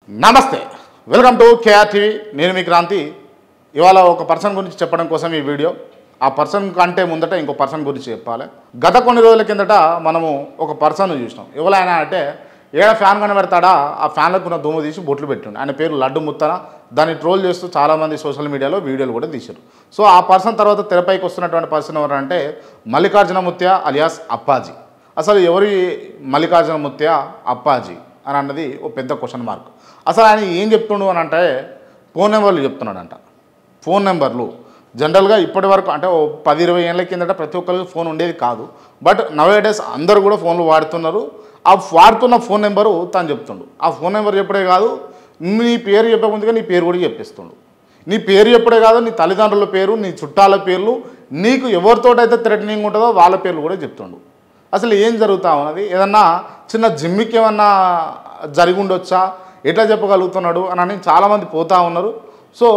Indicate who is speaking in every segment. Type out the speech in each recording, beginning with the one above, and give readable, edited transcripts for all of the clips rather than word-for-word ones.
Speaker 1: నమస్తే welcome to KR TV నేను మీ క్రాంతి ఇవాళ ఒక పర్సన్ గురించి చెప్పడం కోసం ఈ వీడియో ఆ పర్సన్ కంటే ముందట ఇంకో పర్సన్ గురించి చెప్పాలి గత కొన్ని రోజుల కిందట మనము ఒక పర్సన్ చూసినాం ఎవరైనా అంటే ఏడ ఫ్యాన్ కనబెడతాడా ఆ ఫ్యాన్లకు ఉన్న దుమ్ము తీసి బొట్లు పెట్టిండు ఆయన పేరు లడ్డు ముత్తన దాన్ని ట్రోల్ చేస్తూ చాలామంది సోషల్ మీడియాలో వీడియోలు కూడా తీశారు సో ఆ పర్సన్ తర్వాత తెరపైకి వస్తున్నటువంటి పర్సన్ ఎవరంటే మల్లికార్జున ముత్య అలియాస్ అప్పాజీ అసలు ఎవరి మల్లికార్జున ముత్య అప్పాజీ అని అన్నది ఓ పెద్ద క్వశ్చన్ మార్క్ అసలు ఆయన ఏం చెప్తుండు అని అంటే ఫోన్ నెంబర్లు చెప్తున్నాడంట ఫోన్ నెంబర్లు జనరల్గా ఇప్పటి వరకు అంటే ఓ 10-20 ఏళ్ళ కిందట ప్రతి ఒక్కరికి ఫోన్ ఉండేది కాదు బట్ నవేడేస్ అందరూ కూడా ఫోన్లు వాడుతున్నారు ఆ వాడుతున్న ఫోన్ నెంబరు తను చెప్తుండు ఆ ఫోన్ నెంబర్ చెప్పడే కాదు నీ పేరు చెప్పే ముందుగా నీ పేరు కూడా చెప్పిస్తుండు నీ పేరు చెప్పడే కాదు నీ తల్లిదండ్రుల పేరు నీ చుట్టాల పేర్లు నీకు ఎవరితోటైతే థ్రెటనింగ్ ఉంటుందో వాళ్ళ పేర్లు కూడా చెప్తుండు అసలు ఏం జరుగుతా ఉన్నది ఏదన్నా చిన్న జిమ్మికి ఏమన్నా జరిగి ఉండొచ్చా ఎట్లా చెప్పగలుగుతున్నాడు అని చాలామంది పోతూ ఉన్నారు సో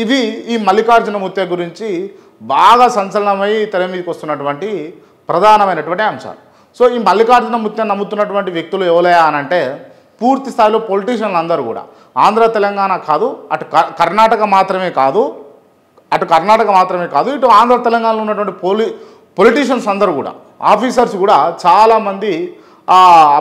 Speaker 1: ఇవి ఈ మల్లికార్జున ముత్య గురించి బాగా సంచలనమై తెర మీదకి వస్తున్నటువంటి ప్రధానమైనటువంటి అంశాలు సో ఈ మల్లికార్జున ముత్య నమ్ముతున్నటువంటి వ్యక్తులు ఎవరయ్యా అని అంటే పూర్తి స్థాయిలో పొలిటీషియన్లు అందరూ కూడా ఆంధ్ర తెలంగాణ కాదు అటు కర్ణాటక మాత్రమే కాదు ఇటు ఆంధ్ర తెలంగాణలో ఉన్నటువంటి పొలిటీషియన్స్ అందరూ కూడా ఆఫీసర్స్ కూడా చాలామంది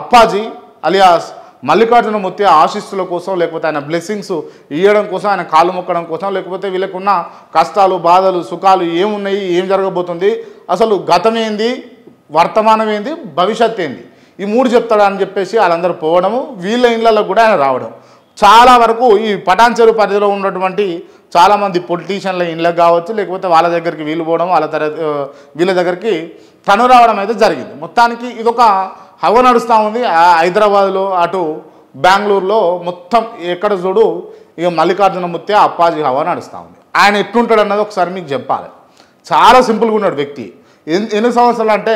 Speaker 1: అప్పాజీ అలియాస్ మల్లికార్జున ముత్య ఆశీస్సుల కోసం లేకపోతే ఆయన బ్లెస్సింగ్స్ ఇవ్వడం కోసం ఆయన కాళ్ళు మొక్కడం కోసం లేకపోతే వీళ్ళకున్న కష్టాలు బాధలు సుఖాలు ఏమున్నాయి ఏం జరగబోతుంది అసలు గతమేంది వర్తమానం ఏంది భవిష్యత్ ఏంది ఈ మూడు చెప్తాడని చెప్పేసి వాళ్ళందరూ పోవడము వీళ్ళ ఇళ్ళల్లో కూడా ఆయన రావడం చాలా వరకు ఈ పటాన్చెరు పరిధిలో ఉన్నటువంటి చాలామంది పొలిటీషియన్ల ఇళ్ళకి కావచ్చు లేకపోతే వాళ్ళ దగ్గరికి వీళ్ళు పోవడం వీళ్ళ దగ్గరికి తను రావడం అయితే జరిగింది మొత్తానికి ఇదొక హవ నడుస్తూ ఉంది హైదరాబాద్లో అటు బెంగళూరులో మొత్తం ఎక్కడ చూడు ఇక మల్లికార్జున ముత్య అప్పాజీ హవ నడుస్తూ ఉంది ఆయన ఎట్లుంటాడు అన్నది ఒకసారి మీకు చెప్పాలి చాలా సింపుల్గా ఉన్నాడు వ్యక్తి ఎన్ని సంవత్సరాలు అంటే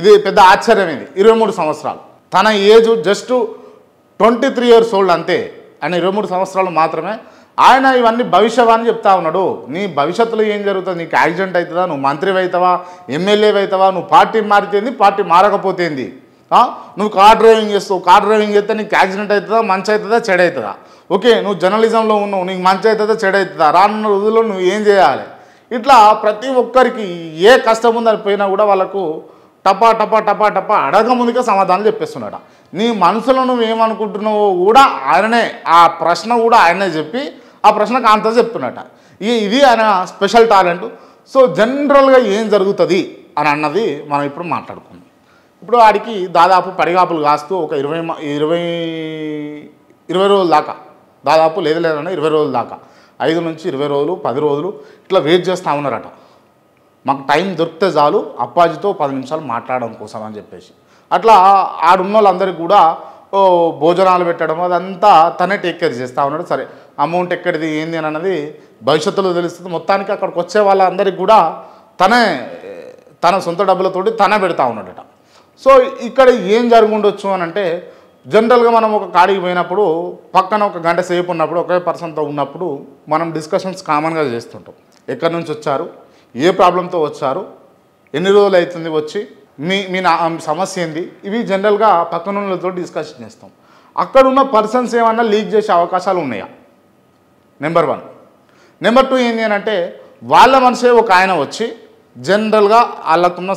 Speaker 1: ఇది పెద్ద ఆశ్చర్యం ఇది 23 సంవత్సరాలు తన ఏజ్ జస్ట్ 23 years old అంతే ఆయన 23 సంవత్సరాలు మాత్రమే ఆయన ఇవన్నీ భవిష్యవాణి చెప్తా ఉన్నాడు నీ భవిష్యత్తులో ఏం జరుగుతుంది నీకు యాక్సిడెంట్ అవుతుందా నువ్వు మంత్రివి అవుతావా ఎమ్మెల్యేవి అవుతావా నువ్వు పార్టీ మారితేంది పార్టీ మారకపోతేంది నువ్వు కార్ డ్రైవింగ్ చేస్తావు కార్ డ్రైవింగ్ చేస్తే నీకు యాక్సిడెంట్ అవుతుందా మంచి అవుతుందా చెడు అవుతుందా ఓకే నువ్వు జర్నలిజంలో ఉన్నావు నీకు మంచి అవుతుందా చెడు అవుతుందా రానున్న రోజుల్లో నువ్వు ఏం చేయాలి ఇట్లా ప్రతి ఒక్కరికి ఏ కష్టం ఉందని పోయినా కూడా వాళ్ళకు టపా టపా టపా టపా అడగ ముందుగా సమాధానం చెప్పేస్తున్నాడు నీ మనసులో నువ్వు ఏమనుకుంటున్నావో కూడా ఆయననే ఆ ప్రశ్న కూడా ఆయనే చెప్పి ఆ ప్రశ్నకు ఆన్సర్ చెప్తున్నట ఇది ఆయన స్పెషల్ టాలెంట్ సో జనరల్గా ఏం జరుగుతుంది అని అన్నది మనం ఇప్పుడు మాట్లాడుకుందాం ఇప్పుడు వాడికి దాదాపు పడిగాపులు కాస్తూ ఒక 20 రోజుల దాకా దాదాపు లేదన్నా 20 రోజుల దాకా 5 నుంచి 20 రోజులు 10 రోజులు ఇట్లా వెయిట్ చేస్తూ ఉన్నారట మాకు టైం దొరికితే చాలు అప్పాజీతో 10 నిమిషాలు మాట్లాడడం కోసం అని చెప్పేసి అట్లా ఆడున్న వాళ్ళందరికీ కూడా భోజనాలు పెట్టడం అదంతా తనే టేక్ కేర్ చేస్తూ ఉన్నాడు సరే అమౌంట్ ఎక్కడిది ఏంది అని అన్నది భవిష్యత్తులో తెలుస్తుంది మొత్తానికి అక్కడికి వచ్చే వాళ్ళందరికీ కూడా తన సొంత డబ్బులతోటి తనే పెడతా ఉన్నాడట సో ఇక్కడ ఏం జరుగుండొచ్చు అని అంటే జనరల్గా మనం ఒక కాడికి పోయినప్పుడు పక్కన ఒక గంట సేపు ఉన్నప్పుడు ఒకే పర్సన్తో ఉన్నప్పుడు మనం డిస్కషన్స్ కామన్గా చేస్తుంటాం ఎక్కడి నుంచి వచ్చారు ఏ ప్రాబ్లంతో వచ్చారు ఎన్ని రోజులు అవుతుంది వచ్చి మీ సమస్య ఏంది ఇవి జనరల్గా పక్కన వాళ్ళతో డిస్కషన్ చేస్తాం అక్కడ ఉన్న పర్సన్స్ ఏమన్నా లీక్ చేసే అవకాశాలు ఉన్నాయా నెంబర్ 1 నెంబర్ 2 ఏంటి అని అంటే వాళ్ళ మనసే ఒక ఆయన వచ్చి జనరల్గా వాళ్ళకున్న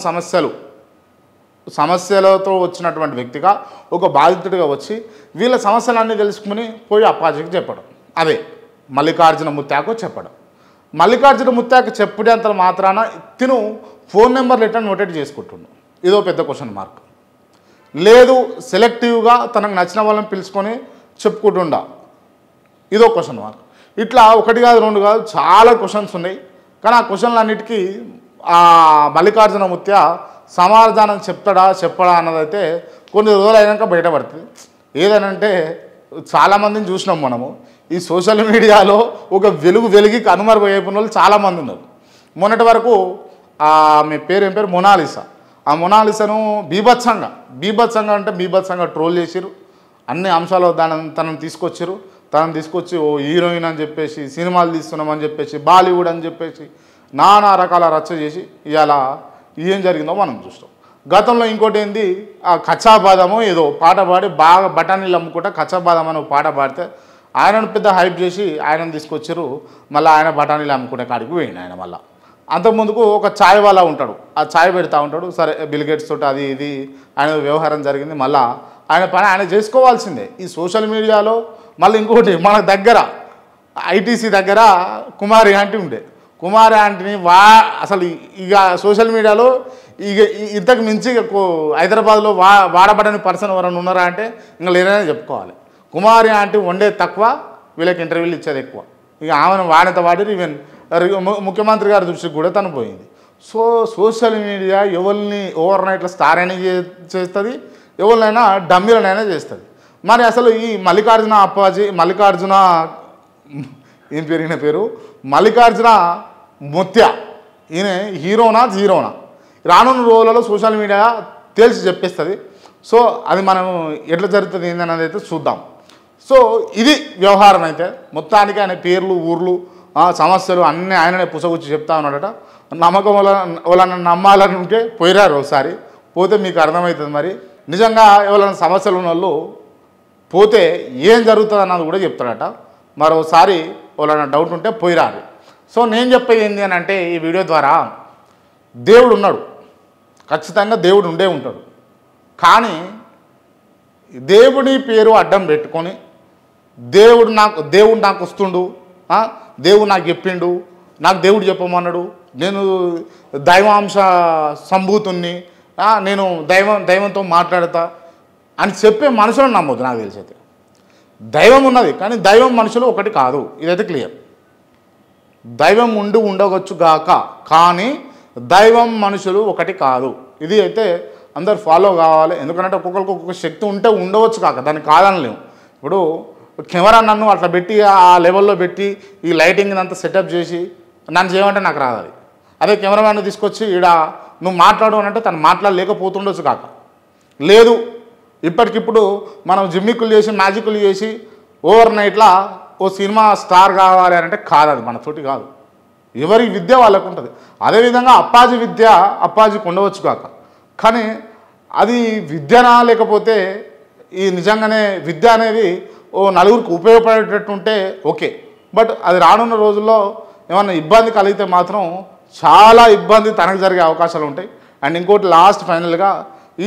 Speaker 1: సమస్యలతో వచ్చినటువంటి వ్యక్తిగా ఒక బాధితుడిగా వచ్చి వీళ్ళ సమస్యలన్నీ తెలుసుకుని పోయి అప్పాజీకి చెప్పడం అదే మల్లికార్జున ముత్యాకు చెప్పడం మల్లికార్జున ముత్యాకు చెప్పేంత మాత్రాన తిను ఫోన్ నెంబర్లు ఎట్లా నోటెట్ చేసుకుంటుండు ఇదో పెద్ద క్వశ్చన్ మార్క్ లేదు సెలెక్టివ్గా తనకు నచ్చిన వాళ్ళని పిలుచుకొని చెప్పుకుంటుండా ఇదో క్వశ్చన్ మార్క్ ఇట్లా 1 కాదు 2 కాదు చాలా క్వశ్చన్స్ ఉన్నాయి కానీ ఆ క్వశ్చన్లన్నిటికీ మల్లికార్జున ముత్య సమాధానం చెప్పడా అన్నదైతే కొన్ని రోజులు అయినాక బయటపడుతుంది ఏదనంటే చాలామందిని చూసినాం మనము ఈ సోషల్ మీడియాలో ఒక వెలిగి కనుమరుగైపోయిన వాళ్ళు చాలామంది ఉన్నారు మొన్నటి వరకు మీ ఏం పేరు మొనాలిసా ఆ మొనాలిసాను బీభత్సంగా అంటే బీభత్సంగా ట్రోల్ చేసిరు అన్ని అంశాలు తనను తీసుకొచ్చి ఓ హీరోయిన్ అని చెప్పేసి సినిమాలు తీస్తున్నామని చెప్పేసి బాలీవుడ్ అని చెప్పేసి నానా రకాల రచ్చ చేసి ఇవాళ ఏం జరిగిందో మనం చూస్తాం గతంలో ఇంకోటి ఏంది ఆ కచ్చా బాదము ఏదో పాట పాడి బాగా బఠానీలు అమ్ముకుంటా కచ్చా బాదం అని పాట పాడితే ఆయనను పెద్ద హైప్ చేసి ఆయనను తీసుకొచ్చారు. మళ్ళీ ఆయన బఠానీలు అమ్ముకునే కాడికి పోయిండు ఆయన. మళ్ళీ అంతకుముందుకు ఒక ఛాయ్ వాళ్ళ ఉంటాడు, ఆ ఛాయ్ పెడతా ఉంటాడు. సరే బిల్ గేట్స్ తోటి అది ఇది ఆయన వ్యవహారం జరిగింది. మళ్ళీ ఆయన పని ఆయన చేసుకోవాల్సిందే. ఈ సోషల్ మీడియాలో మళ్ళీ ఇంకోటి మన దగ్గర ఐటీసీ దగ్గర కుమారి ఆంటీ ఉండే. కుమారి ఆంటీని అసలు ఇక సోషల్ మీడియాలో ఇక ఇంతకు మించి హైదరాబాద్లో వాడబడని పర్సన్ ఎవరైనా ఉన్నారా అంటే ఇంకా లేదనే చెప్పుకోవాలి. కుమారి ఆంటీ వండే తక్కువ, వీళ్ళకి ఇంటర్వ్యూలు ఇచ్చేది ఎక్కువ. ఇక ఆమెను వాడినంత వాడి ఈవెన్ ముఖ్యమంత్రి గారి దృష్టికి కూడా తను పోయింది. సో సోషల్ మీడియా ఎవరిని ఓవర్నైట్లో స్టార్ అయినా చేస్తుంది, ఎవరినైనా డమ్మీలనైనా చేస్తుంది. మరి అసలు ఈ మల్లికార్జున అప్పాజీ, మల్లికార్జున ఏం పేరు ఈయన పేరు, మల్లికార్జున ముత్య, ఈయన హీరోనా జీరోనా రానున్న రోజులలో సోషల్ మీడియా తేల్చి చెప్పేస్తుంది. సో అది మనం ఎట్లా జరుగుతుంది ఏందనేది అయితే చూద్దాం. సో ఇది వ్యవహారం. అయితే మొత్తానికి ఆయన పేర్లు ఊర్లు సమస్యలు అన్నీ ఆయననే పుసగుచ్చి చెప్తా ఉన్నాడట. నమ్మకం వాళ్ళని నమ్మాలని ఉంటే పోయిరారు ఒకసారి, పోతే మీకు అర్థమవుతుంది. మరి నిజంగా ఎవరైనా సమస్యలు ఉన్న వాళ్ళు పోతే ఏం జరుగుతుంది అన్నది కూడా చెప్తాడట. మరోసారి వాళ్ళని డౌట్ ఉంటే పోయిరారు. సో నేను చెప్పేది ఏంటి అని అంటే ఈ వీడియో ద్వారా దేవుడు ఉన్నాడు, ఖచ్చితంగా దేవుడు ఉండే ఉంటాడు. కానీ దేవుడి పేరు అడ్డం పెట్టుకొని దేవుడు నాకు వస్తుండు, దేవుడు నాకు చెప్పిండు, నాకు దేవుడు చెప్పమన్నాడు, నేను దైవాంశ సంభూతుణ్ణి, నేను దైవంతో మాట్లాడతా అని చెప్పే మనుషులను నమ్మొద్దు. నాకు తెలిసైతే దైవం ఉన్నది, కానీ దైవం మనుషులు ఒకటి కాదు, ఇదైతే క్లియర్. దైవం ఉండవచ్చు గాక, కానీ దైవం మనుషులు ఒకటి కాదు. ఇది అయితే అందరు ఫాలో కావాలి. ఎందుకంటే ఒక్కొక్కరికి ఒక్కొక్క శక్తి ఉంటే ఉండవచ్చు కాక, దాన్ని కాదనలేము. ఇప్పుడు కెమెరా నన్ను అట్లా పెట్టి ఆ లెవెల్లో పెట్టి ఈ లైటింగ్ అంతా సెటప్ చేసి నన్ను చేయమంటే నాకు రాదు అది. అదే కెమెరామ్యాన్ తీసుకొచ్చి ఈడ నువ్వు మాట్లాడు అని అంటే తను మాట్లాడలేకపోతుండొచ్చు కాక. లేదు ఇప్పటికిప్పుడు మనం జిమ్మిక్కులు చేసి మ్యాజిక్లు చేసి ఓవర్ నైట్లా ఓ సినిమా స్టార్ కావాలి అని అంటే కాదు, అది మనతోటి కాదు. ఎవరి విద్య వాళ్ళకు ఉంటుంది. అదేవిధంగా అప్పాజీ విద్య అప్పాజీకి ఉండవచ్చు కాక, కానీ అది విద్యనా లేకపోతే ఈ నిజంగానే విద్య అనేది ఓ నలుగురికి ఉపయోగపడేటట్టు ఉంటే ఓకే. బట్ అది రానున్న రోజుల్లో ఏమన్నా ఇబ్బంది కలిగితే మాత్రం చాలా ఇబ్బంది తనకు జరిగే అవకాశాలు ఉంటాయి. అండ్ ఇంకోటి లాస్ట్ ఫైనల్గా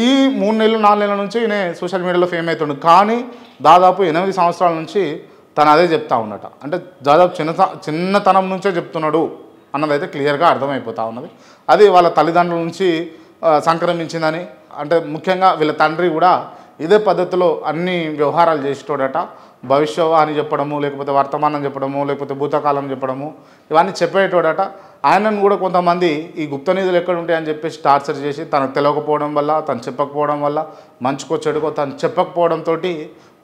Speaker 1: ఈ 3 నెలలు 4 నెలల నుంచి ఈయన సోషల్ మీడియాలో ఫేమ్ అవుతుండు, కానీ దాదాపు 8 సంవత్సరాల నుంచి తను అదే చెప్తా ఉన్నట. అంటే దాదాపు చిన్నతనం నుంచే చెప్తున్నాడు అన్నదైతే క్లియర్గా అర్థమైపోతూ ఉన్నది. అది వాళ్ళ తల్లిదండ్రుల నుంచి సంక్రమించిందని, అంటే ముఖ్యంగా వీళ్ళ తండ్రి కూడా ఇదే పద్ధతిలో అన్ని వ్యవహారాలు చేసేటోడట. భవిష్యవాణి చెప్పడము, లేకపోతే వర్తమానం చెప్పడము, లేకపోతే భూతకాలం చెప్పడము, ఇవన్నీ చెప్పేటోడట. ఆయనను కూడా కొంతమంది ఈ గుప్త నిధులు ఎక్కడ ఉంటాయని చెప్పేసి టార్చర్ చేసి తనకు తెలియకపోవడం వల్ల, తను చెప్పకపోవడం వల్ల, మంచుకో చెడుకో తను చెప్పకపోవడంతో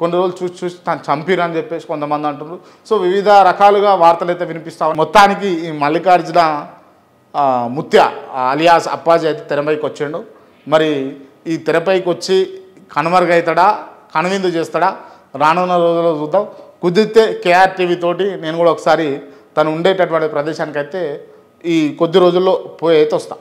Speaker 1: కొన్ని రోజులు చూసి తను చంపిరని చెప్పేసి కొంతమంది అంటున్నారు. సో వివిధ రకాలుగా వార్తలు అయితే వినిపిస్తాయి. మొత్తానికి ఈ మల్లికార్జున ముత్య అలియాస్ అప్పాజీ అయితే తెరపైకి వచ్చిండు. మరి ఈ తెరపైకి వచ్చి కనుమరుగవుతాడా, కనువిందు చేస్తాడా రానున్న రోజుల్లో చూద్దాం. కుదిరితే KRTV తోటి నేను కూడా ఒకసారి తను ఉండేటటువంటి ప్రదేశానికైతే ఈ కొద్ది రోజుల్లో పోయి అయితే వస్తా.